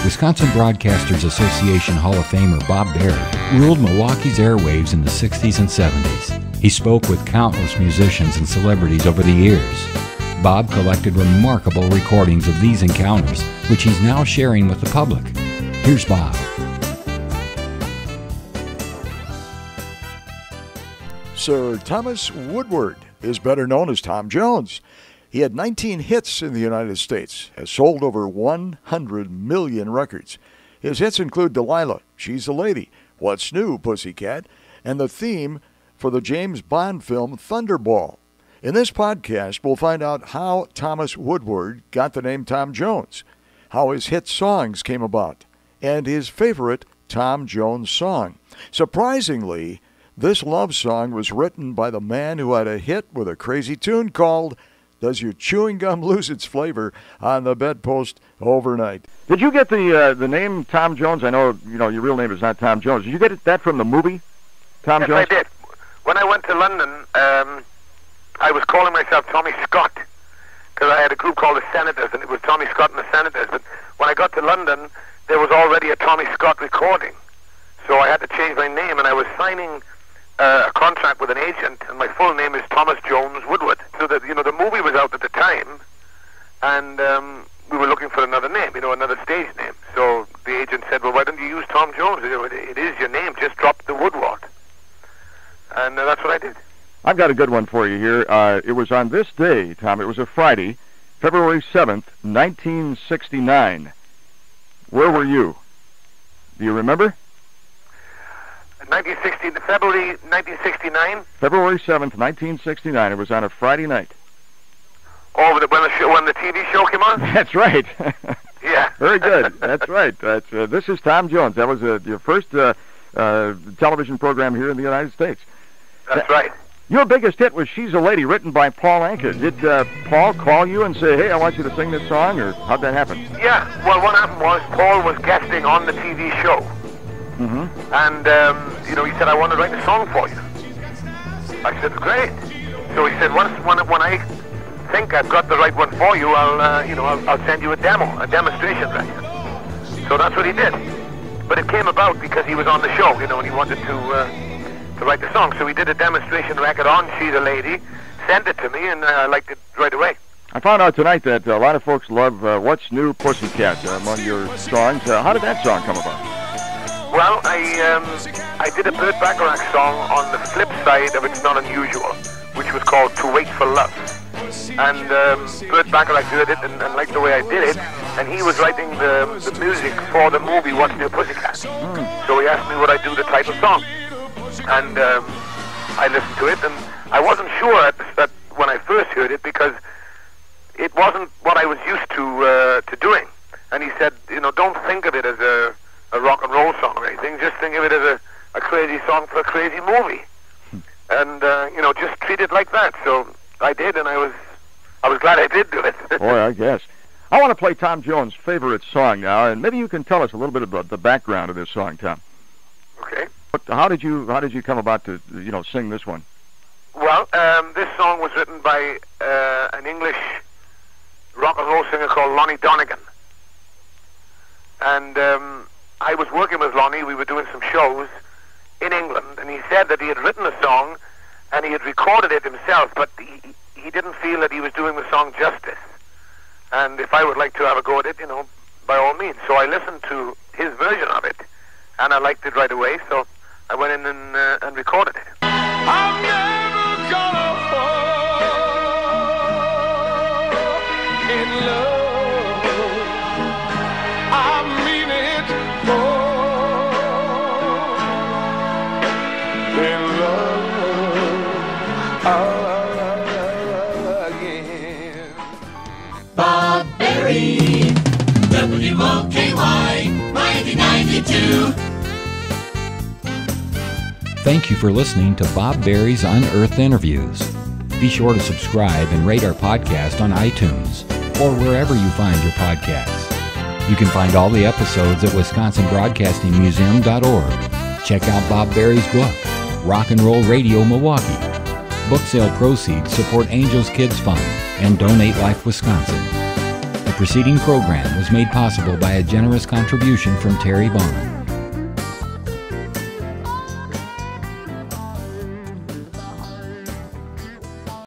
Wisconsin Broadcasters Association Hall of Famer Bob Berry ruled Milwaukee's airwaves in the 60s and 70s. He spoke with countless musicians and celebrities over the years. Bob collected remarkable recordings of these encounters, which he's now sharing with the public. Here's Bob. Sir Thomas Woodward is better known as Tom Jones. He had 19 hits in the United States, has sold over 100 million records. His hits include Delilah, She's a Lady, What's New, Pussycat, and the theme for the James Bond film Thunderball. In this podcast, we'll find out how Thomas Woodward got the name Tom Jones, how his hit songs came about, and his favorite Tom Jones song. Surprisingly, this love song was written by the man who had a hit with a crazy tune called Does Your Chewing Gum Lose Its Flavor on the Bedpost Overnight. Did you get the name Tom Jones? I know your real name is not Tom Jones. Did you get that from the movie Tom Jones? Yes, I did. When I went to London, I was calling myself Tommy Scott because I had a group called the Senators, and it was Tommy Scott and the Senators. But when I got to London, there was already a Tommy Scott recording, so I had to change my name, and I was signing a contract with an agent, and my full name is Thomas John Woodward. So that the movie was out at the time, and we were looking for another name, another stage name. So the agent said, "Well, why don't you use Tom Jones? It is your name. Just drop the Woodward." And that's what I did. I've got a good one for you here. It was on this day, Tom. It was a Friday, February 7th, 1969. Where were you? Do you remember? February 1969. February 7th, 1969. It was on a Friday night. Oh, when the TV show came on? That's right. Yeah. Very good. That's right. This is Tom Jones. That was your first television program here in the United States. That's right. Your biggest hit was She's a Lady, written by Paul Anka. Did Paul call you and say, "Hey, I want you to sing this song," or how'd that happen? Yeah. Well, what happened was Paul was guesting on the TV show. Mm-hmm. And, he said, "I want to write a song for you." I said, "Great." So he said, when I think I've got the right one for you, I'll send you a demonstration record. So that's what he did. But it came about because he was on the show, and he wanted to write the song. So he did a demonstration record on She's a Lady, sent it to me, and I liked it right away. I found out tonight that a lot of folks love What's New, Pussycat among your songs. How did that song come about? Well, I did a Burt Bacharach song on the flip side of It's Not Unusual, which was called To Wait for Love. And Burt Bacharach did it and liked the way I did it, and he was writing the music for the movie What's New, Pussycat. So he asked me would I do the title song, and I listened to it, and I wasn't sure that when I first heard it because it wasn't what I was used to doing. And he said, don't think of it as a rock and roll song or anything. Just think of it as a crazy song for a crazy movie, and just treat it like that. So I did, and I was glad I did do it. Boy, I guess. I want to play Tom Jones' favorite song now, and maybe you can tell us a little bit about the background of this song, Tom. Okay. How did you come about to sing this one? Well, this song was written by an English rock and roll singer called Lonnie Donegan, and I was working with Lonnie. We were doing some shows in England, and he said that he had written a song and he had recorded it himself, but he didn't feel that he was doing the song justice. And if I would like to have a go at it, by all means. So I listened to his version of it, and I liked it right away, so I went in and recorded it. I'm never gonna fall in love. I mean it in love again. Bob Berry, WOKY 1992. Thank you for listening to Bob Berry's Unearthed Interviews. Be sure to subscribe and rate our podcast on iTunes or wherever you find your podcasts. You can find all the episodes at WisconsinBroadcastingMuseum.org. Check out Bob Berry's book, Rock and Roll Radio Milwaukee. Book sale proceeds support Angels Kids Fund and Donate Life Wisconsin. The preceding program was made possible by a generous contribution from Terry Bond.